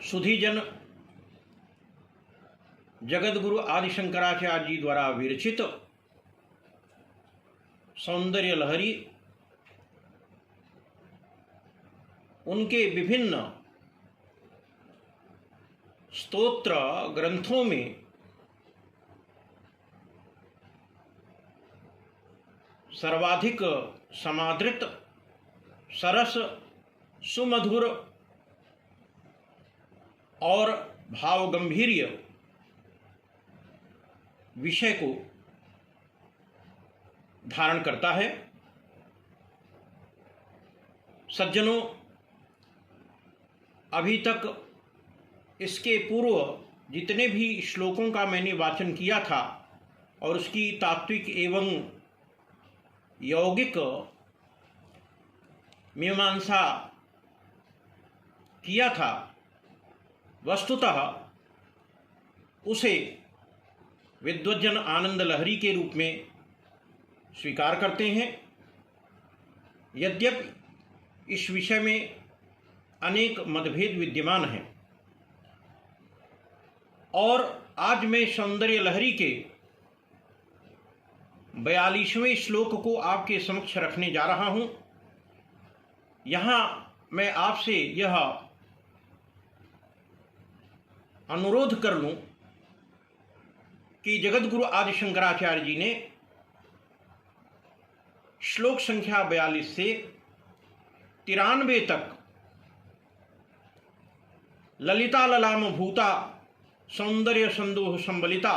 सुधीजन जगद्गुरु आदि शंकराचार्य जी द्वारा विरचित सौंदर्य लहरी उनके विभिन्न स्तोत्र ग्रंथों में सर्वाधिक समादृत, सरस, सुमधुर और भावगंभीर्य विषय को धारण करता है। सज्जनों, अभी तक इसके पूर्व जितने भी श्लोकों का मैंने वाचन किया था और उसकी तात्विक एवं यौगिक मीमांसा किया था, वस्तुतः उसे विद्वज्जन आनंद लहरी के रूप में स्वीकार करते हैं। यद्यपि इस विषय में अनेक मतभेद विद्यमान हैं और आज मैं सौंदर्य लहरी के 42वें श्लोक को आपके समक्ष रखने जा रहा हूं। यहाँ मैं आपसे यह अनुरोध कर लूं कि जगद्गुरु आदि शंकराचार्य जी ने श्लोक संख्या 42 से 93 तक ललिता ललाम भूता सौंदर्य संदोह संबलिता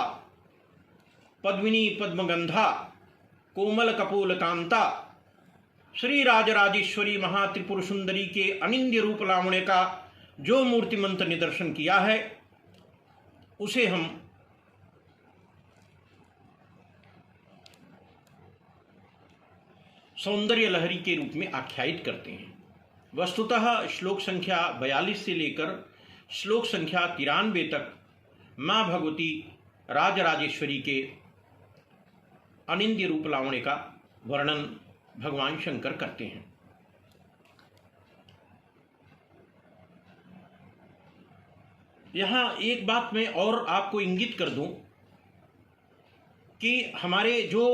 पद्मिनी पद्मगंधा कोमल कपोल कांता श्री राजराजेश्वरी महात्रिपुर सुंदरी के अनिंद्य रूप लावण्य का जो मूर्तिमंत निदर्शन किया है, उसे हम सौंदर्य लहरी के रूप में आख्यायित करते हैं। वस्तुतः श्लोक संख्या 42 से लेकर श्लोक संख्या 93 तक माँ भगवती राजराजेश्वरी के अनिंद्य रूप लावण्य का वर्णन भगवान शंकर करते हैं। यहाँ एक बात मैं और आपको इंगित कर दूं कि हमारे जो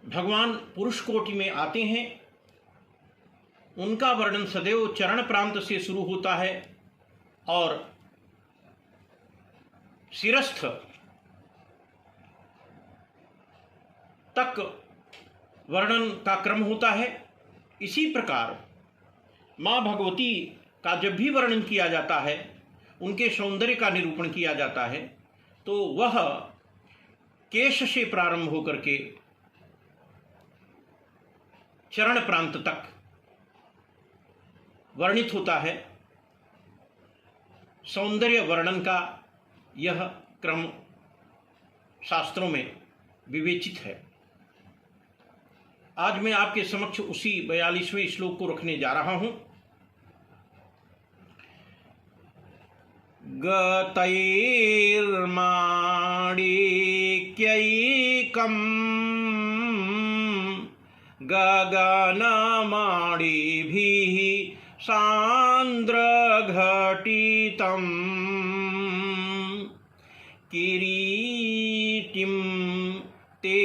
भगवान पुरुष कोटि में आते हैं उनका वर्णन सदैव चरण प्रांत से शुरू होता है और शिरस्थ तक वर्णन का क्रम होता है। इसी प्रकार माँ भगवती का जब भी वर्णन किया जाता है, उनके सौंदर्य का निरूपण किया जाता है, तो वह केश से प्रारंभ होकर के चरण प्रांत तक वर्णित होता है। सौंदर्य वर्णन का यह क्रम शास्त्रों में विवेचित है। आज मैं आपके समक्ष उसी 42वें श्लोक को रखने जा रहा हूं। गतैर्माणिक्यैकं गगनमाणिभिः सान्द्रघटितं किरीटिं ते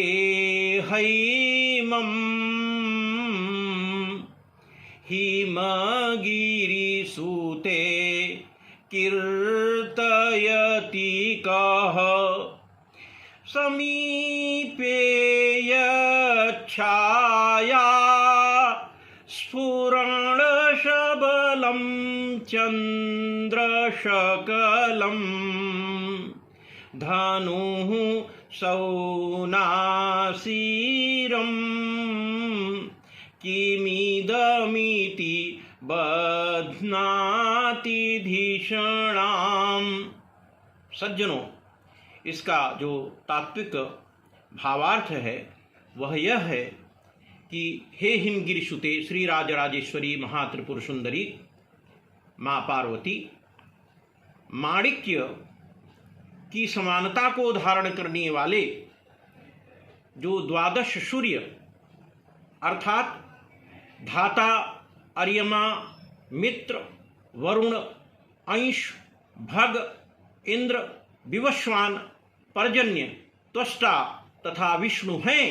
हैमं हिमगिरिसूते कीर्तयति कः समीपे यच्छाया स्फुरणशबलं चन्द्रशकलं धनुः सौनासीरं किमिदमिति बध्नाति धीषणाम्। सज्जनों, इसका जो तात्विक भावार्थ है वह यह है कि हे हिमगिरिसुते श्री राजराजेश्वरी महात्रिपुर सुंदरी माँ पार्वती, माणिक्य की समानता को धारण करने वाले जो 12 सूर्य अर्थात धाता, अर्यमा, मित्र वरुण, अंश, भग, इंद्र, विवस्वान, पर्जन्य, त्वष्टा तथा विष्णु हैं,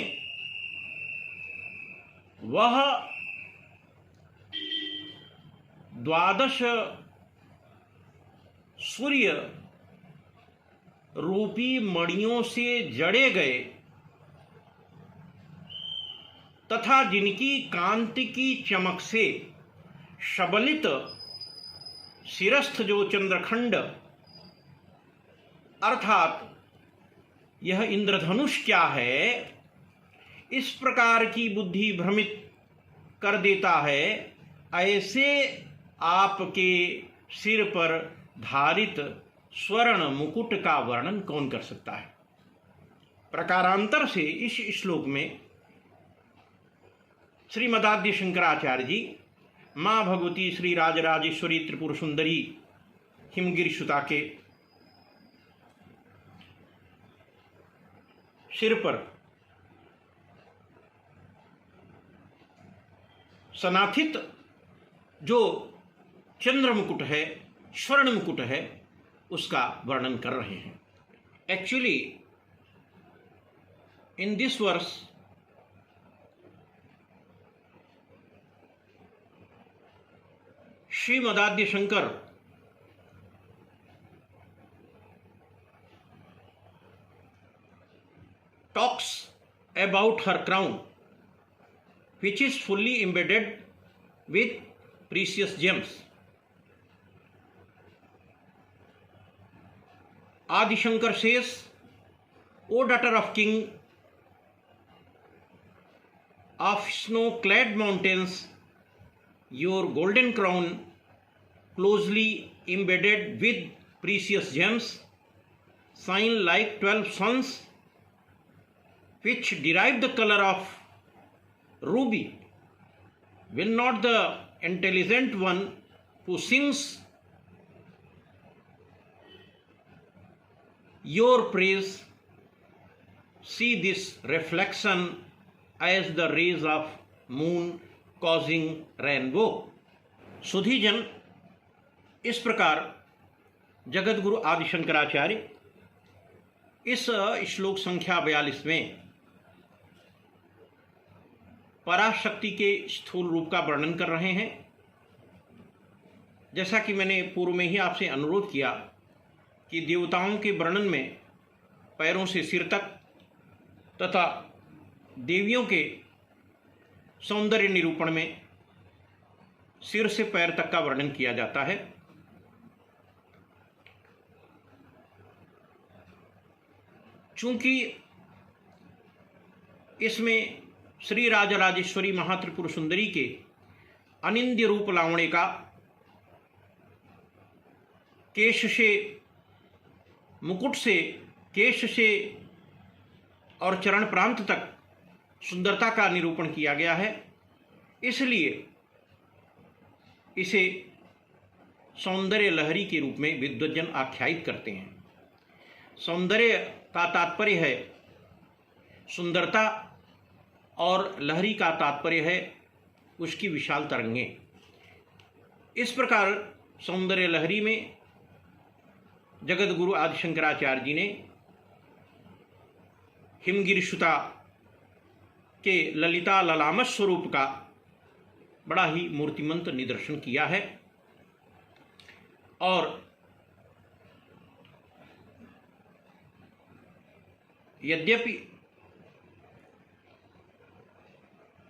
वह 12 सूर्य रूपी मणियों से जड़े गए तथा जिनकी कांति की चमक से शबलित शिरस्थ जो चंद्रखंड अर्थात यह इंद्रधनुष क्या है, इस प्रकार की बुद्धि भ्रमित कर देता है, ऐसे आपके सिर पर धारित स्वर्ण मुकुट का वर्णन कौन कर सकता है। प्रकारांतर से इस श्लोक में श्रीमदाद्य शंकराचार्य जी माँ भगवती श्री राजराजेश्वरी त्रिपुर सुंदरी हिमगिरी सुता के सिर पर सनाथित जो चंद्र मुकुट है, स्वर्ण मुकुट है, उसका वर्णन कर रहे हैं। Actually in this verse Shrimadadya Shankar talks about her crown, which is fully embedded with precious gems. Adi Shankar says, O daughter of king of snow-clad mountains, your golden crown, closely embedded with precious gems, shine like 12 suns, which derive the color of ruby. Will not the intelligent one who sings your praise see this reflection as the rays of moon causing rainbow? सुधीजन, इस प्रकार जगत गुरु आदि शंकराचार्य इस श्लोक संख्या 42 में पराशक्ति के स्थूल रूप का वर्णन कर रहे हैं। जैसा कि मैंने पूर्व में ही आपसे अनुरोध किया कि देवताओं के वर्णन में पैरों से सिर तक तथा देवियों के सौंदर्य निरूपण में सिर से पैर तक का वर्णन किया जाता है। चूंकि इसमें श्री राजराजेश्वरी महात्रिपुर सुंदरी के अनिंद्य रूप लावण्य का केश से, मुकुट से, केश से और चरण प्रांत तक सुंदरता का निरूपण किया गया है, इसलिए इसे सौंदर्य लहरी के रूप में विद्वज्जन आख्यायित करते हैं। सौंदर्य का तात्पर्य है सुंदरता और लहरी का तात्पर्य है उसकी विशाल तरंगें। इस प्रकार सौंदर्य लहरी में जगत गुरु आदि शंकराचार्य जी ने हिमगिरी सुता के ललिता ललामत स्वरूप का बड़ा ही मूर्तिमंत निदर्शन किया है। और यद्यपि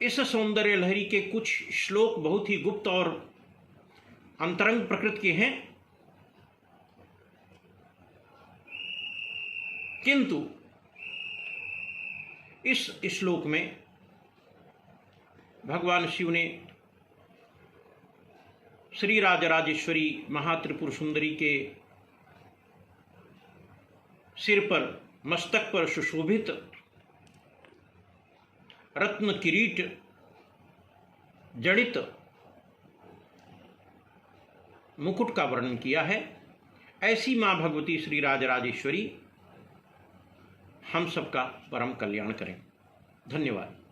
इस सौंदर्य लहरी के कुछ श्लोक बहुत ही गुप्त और अंतरंग प्रकृति के हैं, किंतु इस श्लोक में भगवान शिव ने श्री राजराजेश्वरी महात्रिपुर सुंदरी के सिर पर, मस्तक पर सुशोभित रत्न किरीट जड़ित मुकुट का वर्णन किया है। ऐसी मां भगवती श्री राजराजेश्वरी हम सबका परम कल्याण करें। धन्यवाद।